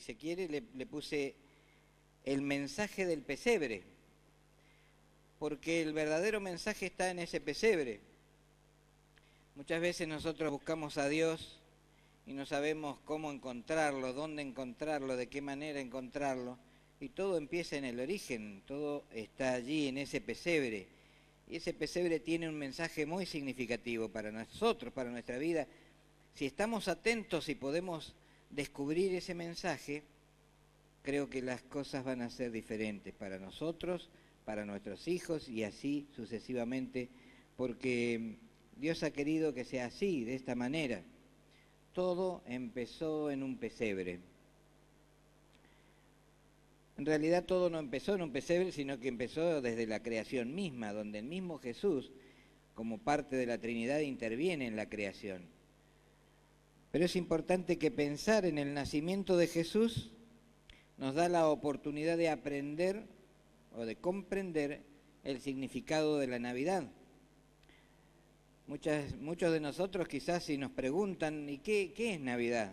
se quiere, le puse el mensaje del pesebre, porque el verdadero mensaje está en ese pesebre. Muchas veces nosotros buscamos a Dios y no sabemos cómo encontrarlo, dónde encontrarlo, de qué manera encontrarlo, y todo empieza en el origen, todo está allí en ese pesebre. Y ese pesebre tiene un mensaje muy significativo para nosotros, para nuestra vida. Si estamos atentos y podemos descubrir ese mensaje, creo que las cosas van a ser diferentes para nosotros, para nuestros hijos y así sucesivamente, porque Dios ha querido que sea así, de esta manera. Todo empezó en un pesebre. En realidad todo no empezó en un pesebre, sino que empezó desde la creación misma, donde el mismo Jesús, como parte de la Trinidad, interviene en la creación. Pero es importante que pensar en el nacimiento de Jesús nos da la oportunidad de aprender o de comprender el significado de la Navidad. Muchos de nosotros quizás si nos preguntan, ¿y qué es Navidad?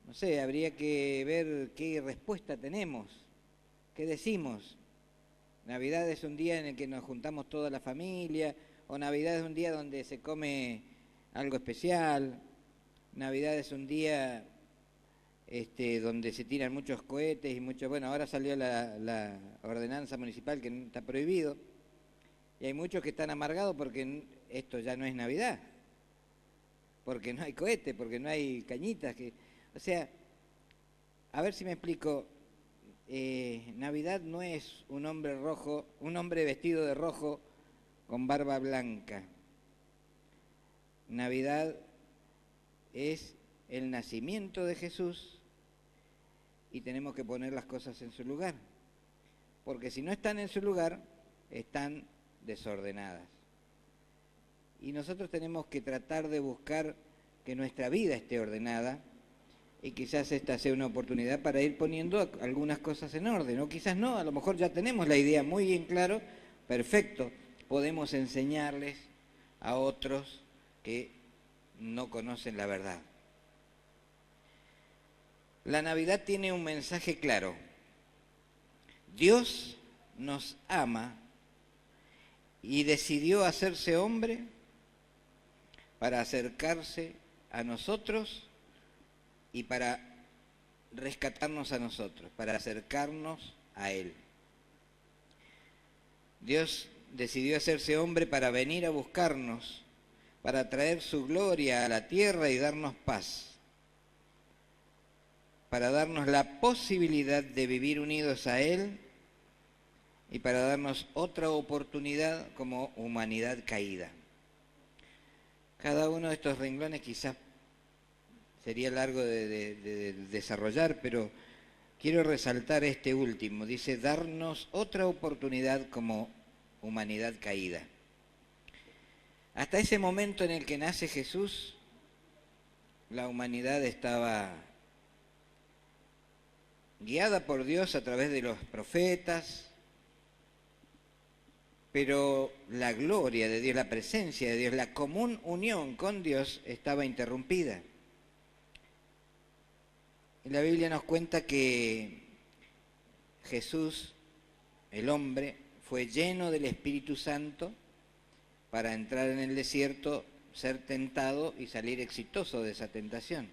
No sé, habría que ver qué respuesta tenemos, qué decimos. Navidad es un día en el que nos juntamos toda la familia, o Navidad es un día donde se come algo especial, Navidad es un día donde se tiran muchos cohetes y muchos... Bueno, ahora salió la ordenanza municipal que está prohibido, y hay muchos que están amargados porque esto ya no es Navidad, porque no hay cohetes, porque no hay cañitas. O sea, a ver si me explico, Navidad no es un hombre vestido de rojo con barba blanca. Navidad es el nacimiento de Jesús y tenemos que poner las cosas en su lugar, porque si no están en su lugar, están desordenadas. Y nosotros tenemos que tratar de buscar que nuestra vida esté ordenada, y quizás esta sea una oportunidad para ir poniendo algunas cosas en orden, o quizás no, a lo mejor ya tenemos la idea muy bien claro, perfecto, podemos enseñarles a otros que no conocen la verdad. La Navidad tiene un mensaje claro. Dios nos ama y decidió hacerse hombre para acercarse a nosotros y para rescatarnos a nosotros, para acercarnos a Él. Dios decidió hacerse hombre para venir a buscarnos, para traer su gloria a la tierra y darnos paz, para darnos la posibilidad de vivir unidos a Él y para darnos otra oportunidad como humanidad caída. Cada uno de estos renglones quizás sería largo de desarrollar, pero quiero resaltar este último. Dice, darnos otra oportunidad como humanidad caída. Hasta ese momento en el que nace Jesús, la humanidad estaba guiada por Dios a través de los profetas, pero la gloria de Dios, la presencia de Dios, la común unión con Dios estaba interrumpida. Y la Biblia nos cuenta que Jesús, el hombre, fue lleno del Espíritu Santo para entrar en el desierto, ser tentado y salir exitoso de esa tentación.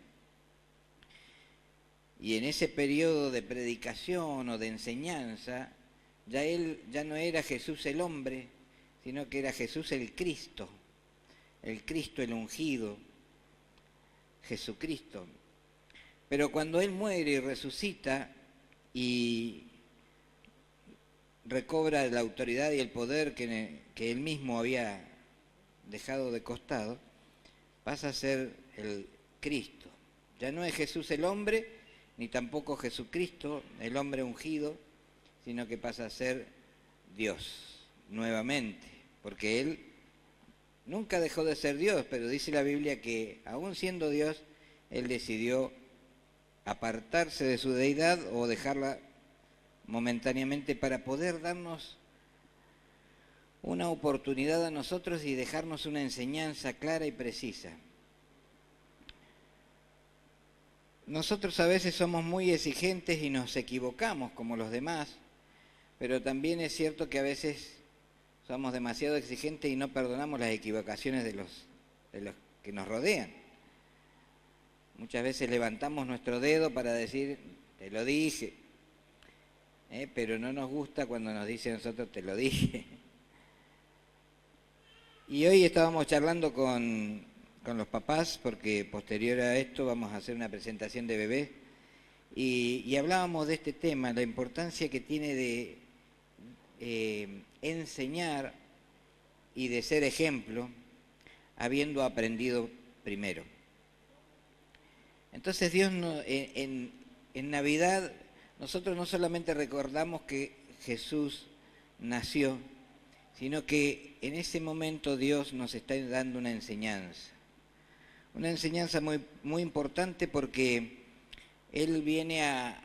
Y en ese periodo de predicación o de enseñanza, ya no era Jesús el hombre, sino que era Jesús el Cristo el ungido, Jesucristo. Pero cuando Él muere y resucita y recobra la autoridad y el poder que Él mismo había dejado de costado, pasa a ser el Cristo. Ya no es Jesús el hombre, ni tampoco Jesucristo, el hombre ungido, sino que pasa a ser Dios nuevamente, porque Él nunca dejó de ser Dios, pero dice la Biblia que aún siendo Dios, Él decidió apartarse de su deidad o dejarla momentáneamente para poder darnos una oportunidad a nosotros y dejarnos una enseñanza clara y precisa. Nosotros a veces somos muy exigentes y nos equivocamos como los demás, pero también es cierto que a veces somos demasiado exigentes y no perdonamos las equivocaciones de los que nos rodean. Muchas veces levantamos nuestro dedo para decir, te lo dije, pero no nos gusta cuando nos dice a nosotros, te lo dije. Y hoy estábamos charlando con los papás, porque posterior a esto vamos a hacer una presentación de bebés, y hablábamos de este tema, la importancia que tiene de enseñar y de ser ejemplo, habiendo aprendido primero. Entonces Dios en Navidad, nosotros no solamente recordamos que Jesús nació, sino que en ese momento Dios nos está dando una enseñanza muy, muy importante, porque Él viene a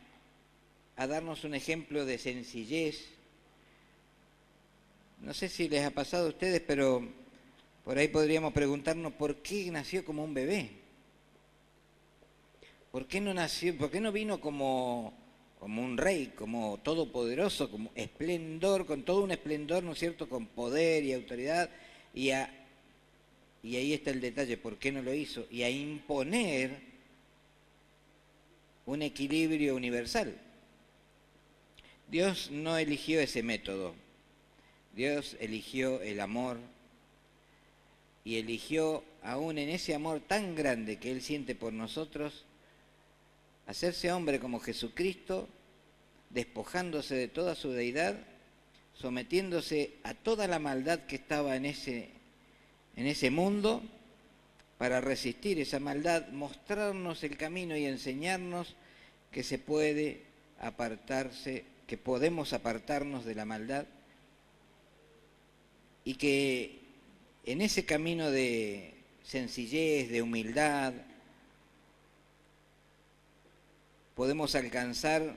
darnos un ejemplo de sencillez. No sé si les ha pasado a ustedes, pero por ahí podríamos preguntarnos por qué nació como un bebé. ¿Por qué no vino como un rey, como todopoderoso, como esplendor, con todo un esplendor, ¿no es cierto?, con poder y autoridad, y ahí está el detalle, ¿por qué no lo hizo? Y a imponer un equilibrio universal. Dios no eligió ese método. Dios eligió el amor, y eligió, aún en ese amor tan grande que Él siente por nosotros, hacerse hombre como Jesucristo, despojándose de toda su deidad, sometiéndose a toda la maldad que estaba en ese mundo, para resistir esa maldad, mostrarnos el camino y enseñarnos que se puede apartarse, que podemos apartarnos de la maldad, y que en ese camino de sencillez, de humildad, podemos alcanzar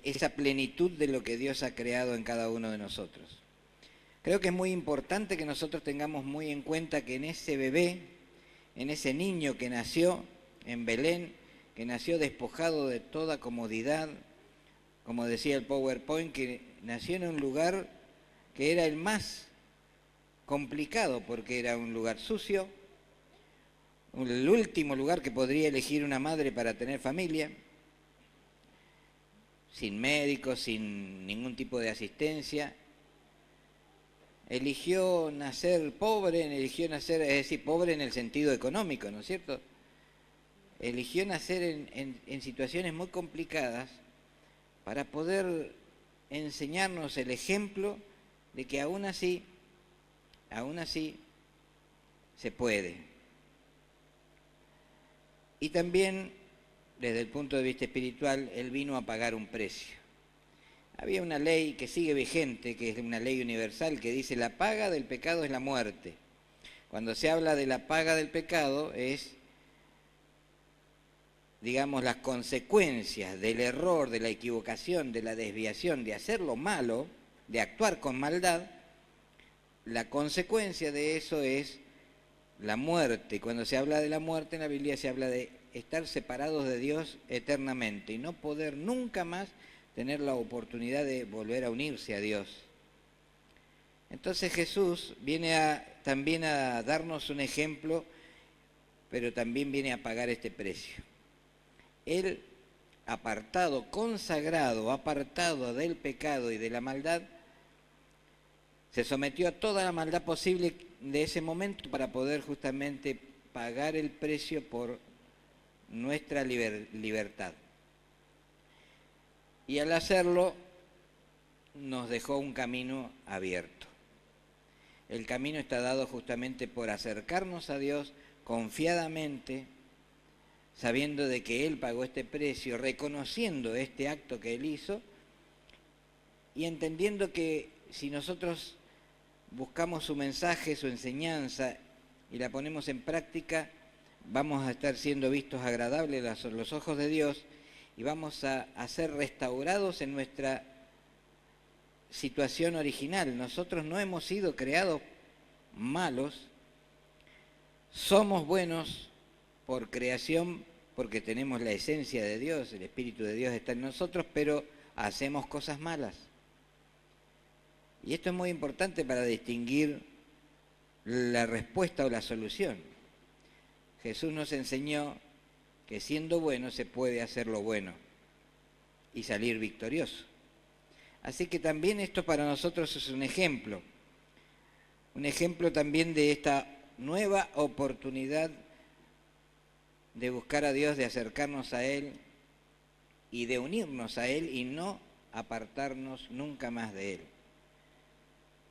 esa plenitud de lo que Dios ha creado en cada uno de nosotros. Creo que es muy importante que nosotros tengamos muy en cuenta que en ese bebé, en ese niño que nació en Belén, que nació despojado de toda comodidad, como decía el PowerPoint, que nació en un lugar que era el más complicado, porque era un lugar sucio, el último lugar que podría elegir una madre para tener familia, sin médicos, sin ningún tipo de asistencia. Eligió nacer pobre, es decir, pobre en el sentido económico, ¿no es cierto? Eligió nacer en situaciones muy complicadas para poder enseñarnos el ejemplo de que aún así se puede. Y también, desde el punto de vista espiritual, Él vino a pagar un precio. Había una ley que sigue vigente, que es una ley universal, que dice: la paga del pecado es la muerte. Cuando se habla de la paga del pecado es, digamos, las consecuencias del error, de la equivocación, de la desviación, de hacer lo malo, de actuar con maldad. La consecuencia de eso es la muerte. Cuando se habla de la muerte en la Biblia se habla de estar separados de Dios eternamente y no poder nunca más tener la oportunidad de volver a unirse a Dios. Entonces Jesús viene también a darnos un ejemplo, pero también viene a pagar este precio. Él, apartado, consagrado, apartado del pecado y de la maldad, se sometió a toda la maldad posible de ese momento para poder justamente pagar el precio por nuestra libertad. Y al hacerlo, nos dejó un camino abierto. El camino está dado justamente por acercarnos a Dios confiadamente, sabiendo de que Él pagó este precio, reconociendo este acto que Él hizo y entendiendo que si nosotros buscamos su mensaje, su enseñanza y la ponemos en práctica, vamos a estar siendo vistos agradables a los ojos de Dios y vamos a ser restaurados en nuestra situación original. Nosotros no hemos sido creados malos, somos buenos por creación porque tenemos la esencia de Dios, el Espíritu de Dios está en nosotros, pero hacemos cosas malas. Y esto es muy importante para distinguir la respuesta o la solución. Jesús nos enseñó que siendo bueno se puede hacer lo bueno y salir victorioso. Así que también esto para nosotros es un ejemplo también de esta nueva oportunidad de buscar a Dios, de acercarnos a Él y de unirnos a Él y no apartarnos nunca más de Él.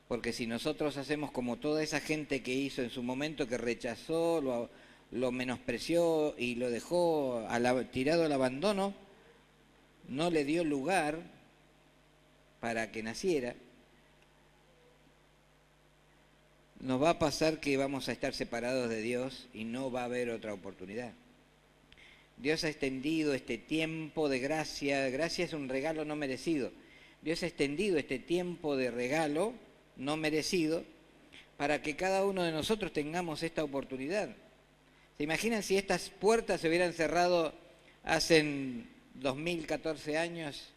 Porque si nosotros hacemos como toda esa gente que hizo en su momento, que rechazó, lo menospreció y lo dejó tirado al abandono, no le dio lugar para que naciera, nos va a pasar que vamos a estar separados de Dios y no va a haber otra oportunidad. Dios ha extendido este tiempo de gracia. Gracia es un regalo no merecido. Dios ha extendido este tiempo de regalo no merecido para que cada uno de nosotros tengamos esta oportunidad. ¿Se imaginan si estas puertas se hubieran cerrado hace 2014 años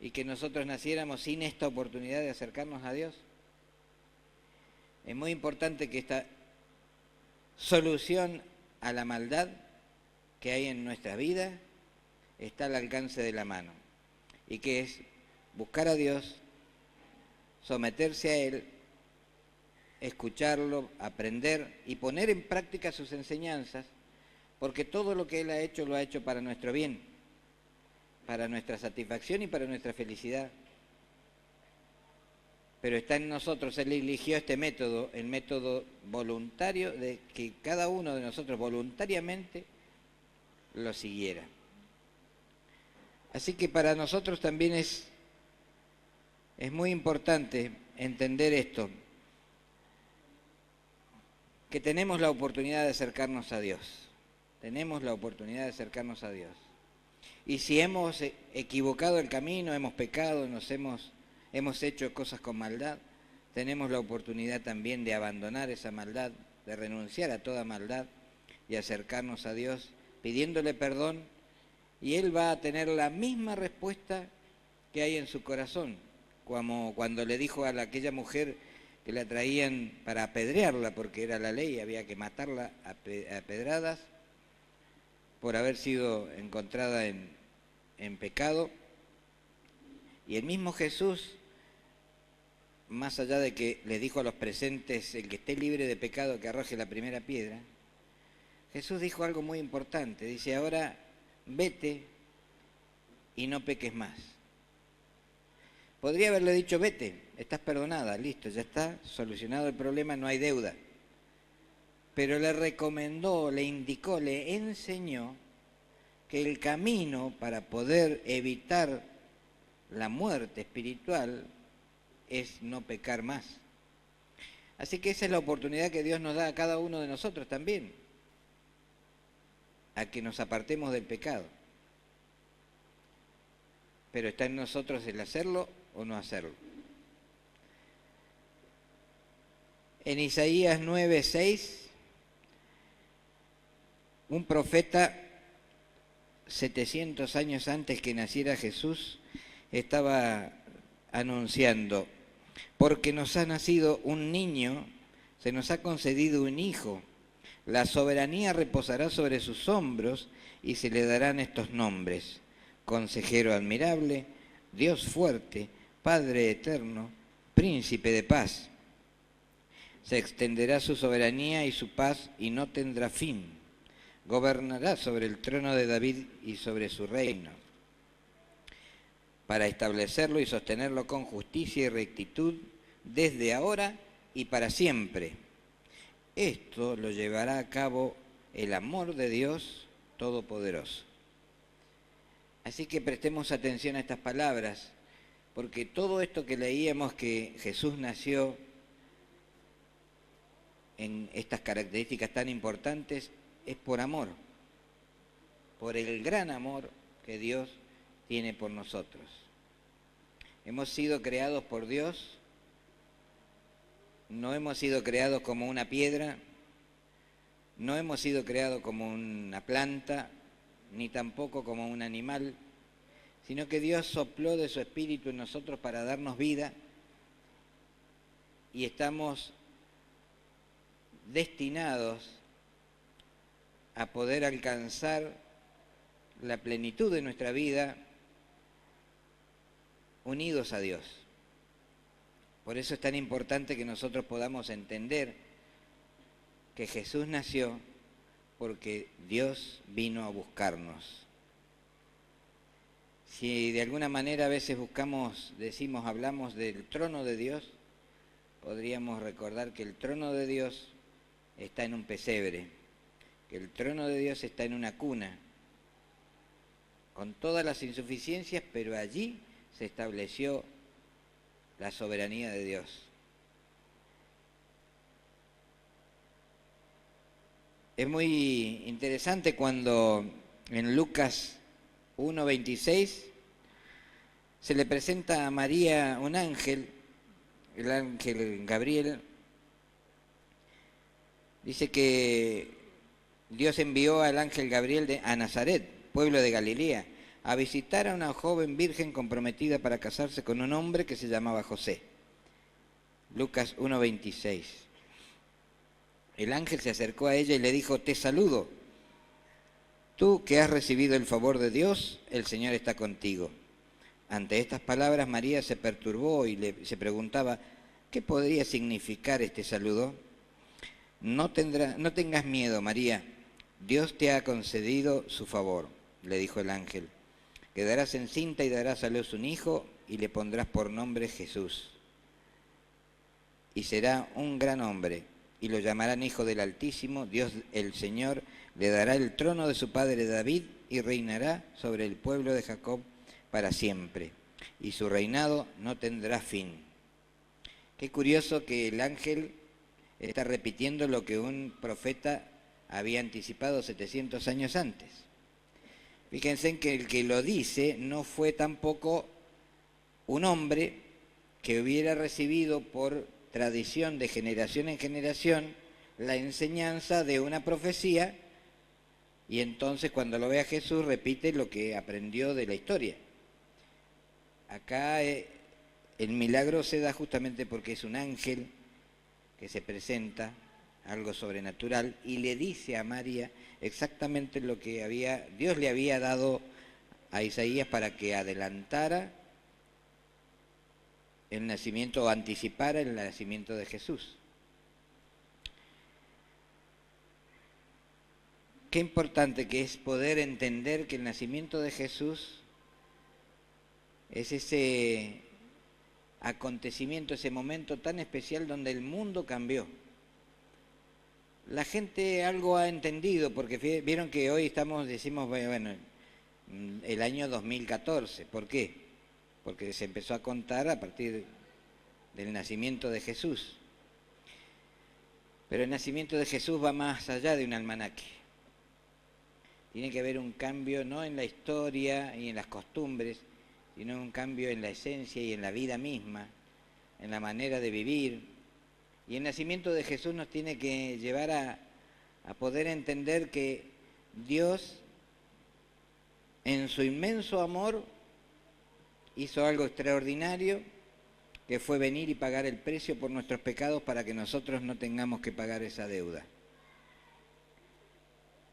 y que nosotros naciéramos sin esta oportunidad de acercarnos a Dios? Es muy importante que esta solución a la maldad que hay en nuestra vida está al alcance de la mano, y que es buscar a Dios, someterse a Él, escucharlo, aprender y poner en práctica sus enseñanzas, porque todo lo que Él ha hecho lo ha hecho para nuestro bien, para nuestra satisfacción y para nuestra felicidad. Pero está en nosotros, Él eligió este método, el método voluntario, de que cada uno de nosotros voluntariamente lo siguiera. Así que para nosotros también es muy importante entender esto, que tenemos la oportunidad de acercarnos a Dios. Tenemos la oportunidad de acercarnos a Dios. Y si hemos equivocado el camino, hemos pecado, hemos hecho cosas con maldad, tenemos la oportunidad también de abandonar esa maldad, de renunciar a toda maldad y acercarnos a Dios pidiéndole perdón, y Él va a tener la misma respuesta que hay en su corazón, como cuando le dijo a aquella mujer que la traían para apedrearla, porque era la ley, había que matarla a pedradas por haber sido encontrada en pecado. Y el mismo Jesús, más allá de que le dijo a los presentes, el que esté libre de pecado que arroje la primera piedra, Jesús dijo algo muy importante. Dice, ahora vete y no peques más. Podría haberle dicho, vete, estás perdonada, listo, ya está solucionado el problema, no hay deuda. Pero le recomendó, le indicó, le enseñó que el camino para poder evitar la muerte espiritual es no pecar más. Así que esa es la oportunidad que Dios nos da a cada uno de nosotros también, a que nos apartemos del pecado. Pero está en nosotros el hacerlo o no hacerlo. En Isaías 9:6, un profeta 700 años antes que naciera Jesús estaba anunciando, porque nos ha nacido un niño, se nos ha concedido un hijo, la soberanía reposará sobre sus hombros y se le darán estos nombres: Consejero admirable, Dios fuerte, Padre eterno, Príncipe de paz. Se extenderá su soberanía y su paz y no tendrá fin. Gobernará sobre el trono de David y sobre su reino, para establecerlo y sostenerlo con justicia y rectitud desde ahora y para siempre. Esto lo llevará a cabo el amor de Dios Todopoderoso. Así que prestemos atención a estas palabras, porque todo esto que leíamos, que Jesús nació en estas características tan importantes, es por amor, por el gran amor que Dios tiene por nosotros. Hemos sido creados por Dios, no hemos sido creados como una piedra, No hemos sido creados como una planta, ni tampoco como un animal, sino que Dios sopló de su espíritu en nosotros para darnos vida y estamos destinados a poder alcanzar la plenitud de nuestra vida unidos a Dios. Por eso es tan importante que nosotros podamos entender que Jesús nació porque Dios vino a buscarnos. Si de alguna manera a veces hablamos del trono de Dios, podríamos recordar que el trono de Dios está en un pesebre, que el trono de Dios está en una cuna, con todas las insuficiencias, pero allí se estableció la soberanía de Dios. Es muy interesante cuando en Lucas 1:26 se le presenta a María un ángel, el ángel Gabriel. Dice que Dios envió al ángel Gabriel a Nazaret, pueblo de Galilea, a visitar a una joven virgen comprometida para casarse con un hombre que se llamaba José. Lucas 1:26. El ángel se acercó a ella y le dijo: te saludo, tú que has recibido el favor de Dios, el Señor está contigo. Ante estas palabras María se perturbó y se preguntaba, ¿qué podría significar este saludo? No tengas miedo, María, Dios te ha concedido su favor, le dijo el ángel. Quedarás encinta y darás a luz un hijo y le pondrás por nombre Jesús. Y será un gran hombre y lo llamarán Hijo del Altísimo. Dios el Señor le dará el trono de su padre David y reinará sobre el pueblo de Jacob para siempre. Y su reinado no tendrá fin. Qué curioso que el ángel está repitiendo lo que un profeta había anticipado 700 años antes. Fíjense en que el que lo dice no fue tampoco un hombre que hubiera recibido por tradición de generación en generación la enseñanza de una profecía y entonces cuando lo ve a Jesús repite lo que aprendió de la historia. Acá el milagro se da justamente porque es un ángel que se presenta, algo sobrenatural, y le dice a María exactamente lo que Dios le había dado a Isaías para que adelantara el nacimiento o anticipara el nacimiento de Jesús. Qué importante que es poder entender que el nacimiento de Jesús es ese acontecimiento, ese momento tan especial donde el mundo cambió. La gente algo ha entendido, porque vieron que hoy decimos, bueno, el año 2014. ¿Por qué? Porque se empezó a contar a partir del nacimiento de Jesús. Pero el nacimiento de Jesús va más allá de un almanaque. Tiene que haber un cambio no en la historia y en las costumbres, sino un cambio en la esencia y en la vida misma, en la manera de vivir. Y el nacimiento de Jesús nos tiene que llevar a poder entender que Dios, en su inmenso amor, hizo algo extraordinario, que fue venir y pagar el precio por nuestros pecados para que nosotros no tengamos que pagar esa deuda.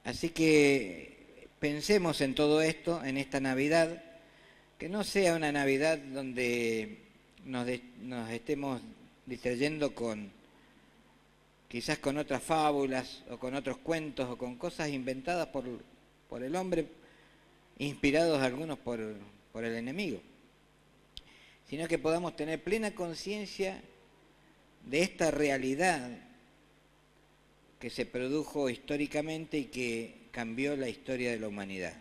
Así que pensemos en todo esto, en esta Navidad, que no sea una Navidad donde nos estemos distrayendo quizás con otras fábulas o con otros cuentos o con cosas inventadas por el hombre, inspirados algunos por el enemigo, sino que podamos tener plena conciencia de esta realidad que se produjo históricamente y que cambió la historia de la humanidad.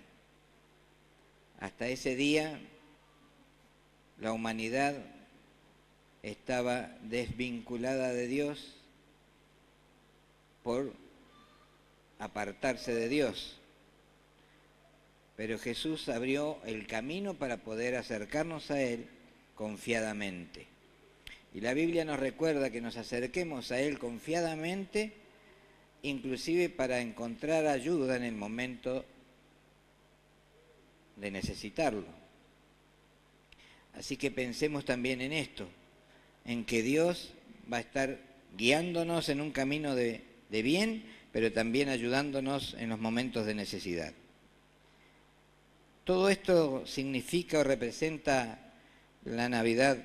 Hasta ese día, la humanidad estaba desvinculada de Dios por apartarse de Dios. Pero Jesús abrió el camino para poder acercarnos a Él confiadamente. Y la Biblia nos recuerda que nos acerquemos a Él confiadamente inclusive para encontrar ayuda en el momento de necesitarlo. Así que pensemos también en esto, en que Dios va a estar guiándonos en un camino de bien, pero también ayudándonos en los momentos de necesidad. Todo esto significa o representa la Navidad,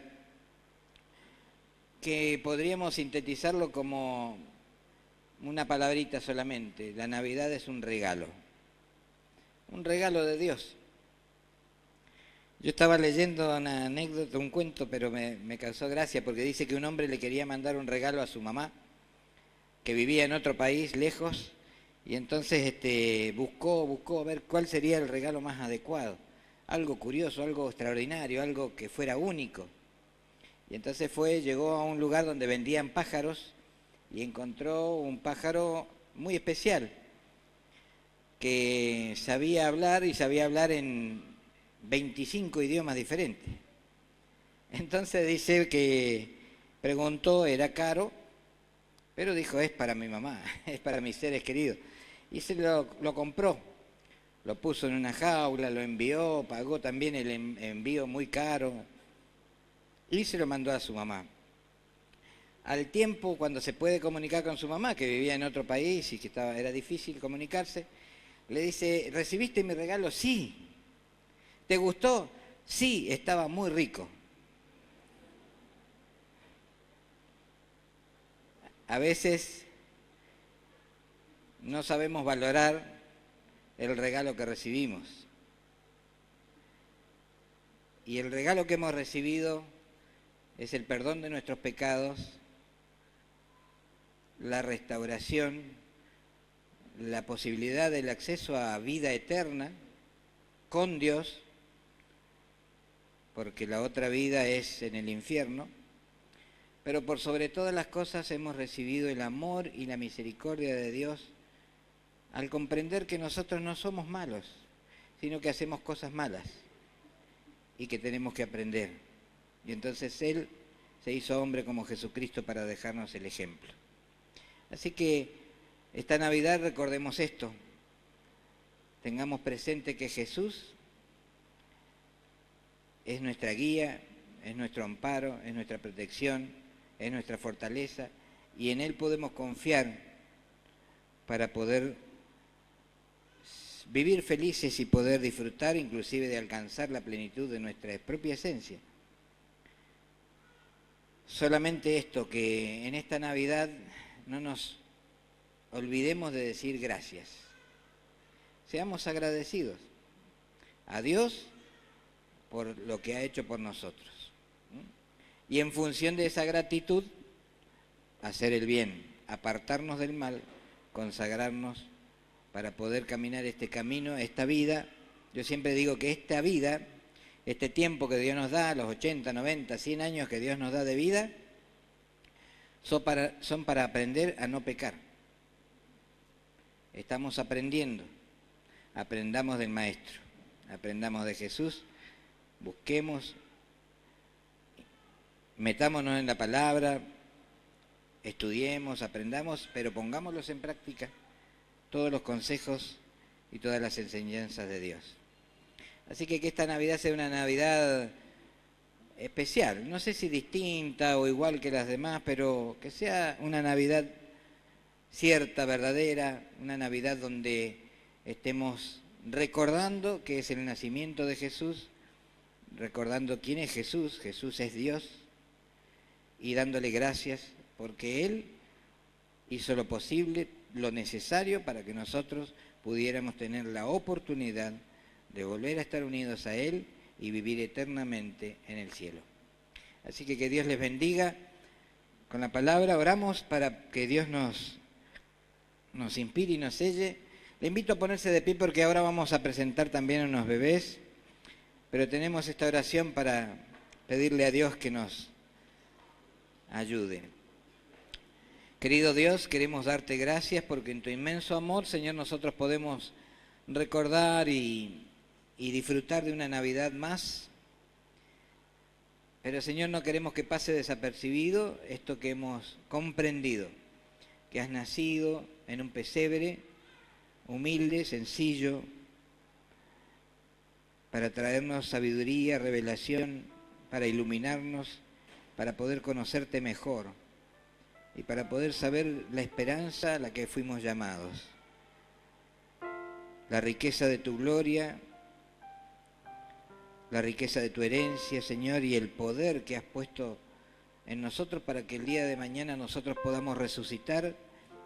que podríamos sintetizarlo como una palabrita solamente. La Navidad es un regalo de Dios. Yo estaba leyendo una anécdota, un cuento, pero me causó gracia porque dice que un hombre le quería mandar un regalo a su mamá, que vivía en otro país lejos, y entonces buscó a ver cuál sería el regalo más adecuado. Algo curioso, algo extraordinario, algo que fuera único. Y entonces llegó a un lugar donde vendían pájaros y encontró un pájaro muy especial que sabía hablar en 25 idiomas diferentes. Entonces dice que preguntó, era caro, pero dijo, es para mi mamá, es para mis seres queridos. Y se lo compró, lo puso en una jaula, lo envió, pagó también el envío muy caro y se lo mandó a su mamá. Al tiempo, cuando se puede comunicar con su mamá, que vivía en otro país y que era difícil comunicarse, le dice, ¿recibiste mi regalo? Sí. ¿Te gustó? Sí, estaba muy rico. A veces no sabemos valorar el regalo que recibimos. Y el regalo que hemos recibido es el perdón de nuestros pecados, la restauración, la posibilidad del acceso a vida eterna con Dios, porque la otra vida es en el infierno, pero por sobre todas las cosas hemos recibido el amor y la misericordia de Dios al comprender que nosotros no somos malos, sino que hacemos cosas malas y que tenemos que aprender. Y entonces Él se hizo hombre como Jesucristo para dejarnos el ejemplo. Así que esta Navidad recordemos esto, tengamos presente que Jesús es nuestra guía, es nuestro amparo, es nuestra protección, es nuestra fortaleza, y en Él podemos confiar para poder vivir felices y poder disfrutar inclusive de alcanzar la plenitud de nuestra propia esencia. Solamente esto, que en esta Navidad no nos olvidemos de decir gracias. Seamos agradecidos a Dios por lo que ha hecho por nosotros. Y en función de esa gratitud, hacer el bien, apartarnos del mal, consagrarnos para poder caminar este camino, esta vida. Yo siempre digo que esta vida, este tiempo que Dios nos da, los 80, 90, 100 años que Dios nos da de vida, son para aprender a no pecar. Estamos aprendiendo, aprendamos del Maestro, aprendamos de Jesús, busquemos, metámonos en la palabra, estudiemos, aprendamos, pero pongámoslos en práctica, todos los consejos y todas las enseñanzas de Dios. Así que esta Navidad sea una Navidad especial, no sé si distinta o igual que las demás, pero que sea una Navidad cierta, verdadera, una Navidad donde estemos recordando que es el nacimiento de Jesús, recordando quién es Jesús, Jesús es Dios, y dándole gracias porque Él hizo lo posible, lo necesario para que nosotros pudiéramos tener la oportunidad de volver a estar unidos a Él y vivir eternamente en el cielo. Así que Dios les bendiga. Con la palabra oramos para que Dios nos inspire y nos selle. Le invito a ponerse de pie porque ahora vamos a presentar también a unos bebés, pero tenemos esta oración para pedirle a Dios que nos ayude. Querido Dios, queremos darte gracias porque en tu inmenso amor, Señor, nosotros podemos recordar y disfrutar de una Navidad más. Pero, Señor, no queremos que pase desapercibido esto que hemos comprendido, que has nacido en un pesebre, humilde, sencillo, para traernos sabiduría, revelación, para iluminarnos, para poder conocerte mejor y para poder saber la esperanza a la que fuimos llamados, la riqueza de tu gloria, la riqueza de tu herencia, Señor, y el poder que has puesto en nosotros para que el día de mañana nosotros podamos resucitar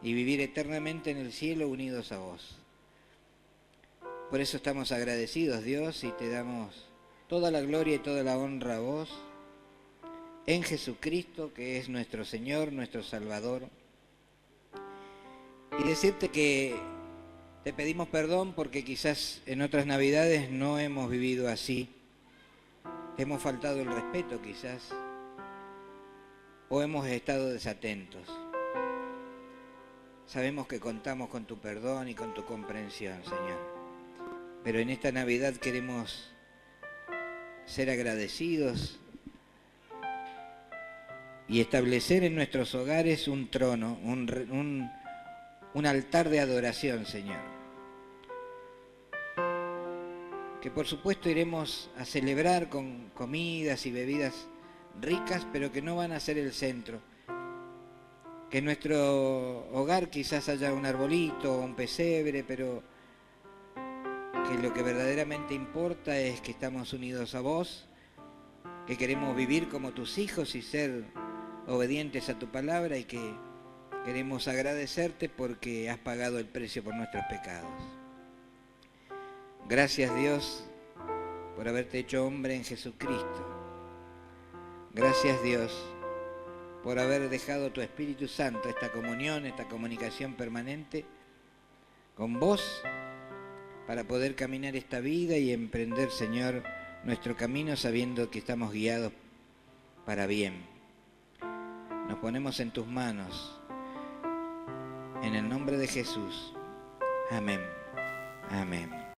y vivir eternamente en el cielo unidos a vos. Por eso estamos agradecidos, Dios, y te damos toda la gloria y toda la honra a vos, en Jesucristo, que es nuestro Señor, nuestro Salvador. Y decirte que te pedimos perdón porque quizás en otras Navidades no hemos vivido así. Te hemos faltado el respeto quizás, o hemos estado desatentos. Sabemos que contamos con tu perdón y con tu comprensión, Señor. Pero en esta Navidad queremos ser agradecidos y establecer en nuestros hogares un trono, un altar de adoración, Señor. Que por supuesto iremos a celebrar con comidas y bebidas ricas, pero que no van a ser el centro. Que en nuestro hogar quizás haya un arbolito o un pesebre, pero que lo que verdaderamente importa es que estamos unidos a vos, que queremos vivir como tus hijos y ser obedientes a tu palabra, y que queremos agradecerte porque has pagado el precio por nuestros pecados. Gracias, Dios, por haberte hecho hombre en Jesucristo. Gracias, Dios, por haber dejado tu Espíritu Santo, esta comunión, esta comunicación permanente con vos, para poder caminar esta vida y emprender, Señor, nuestro camino sabiendo que estamos guiados para bien. Nos ponemos en tus manos, en el nombre de Jesús. Amén. Amén.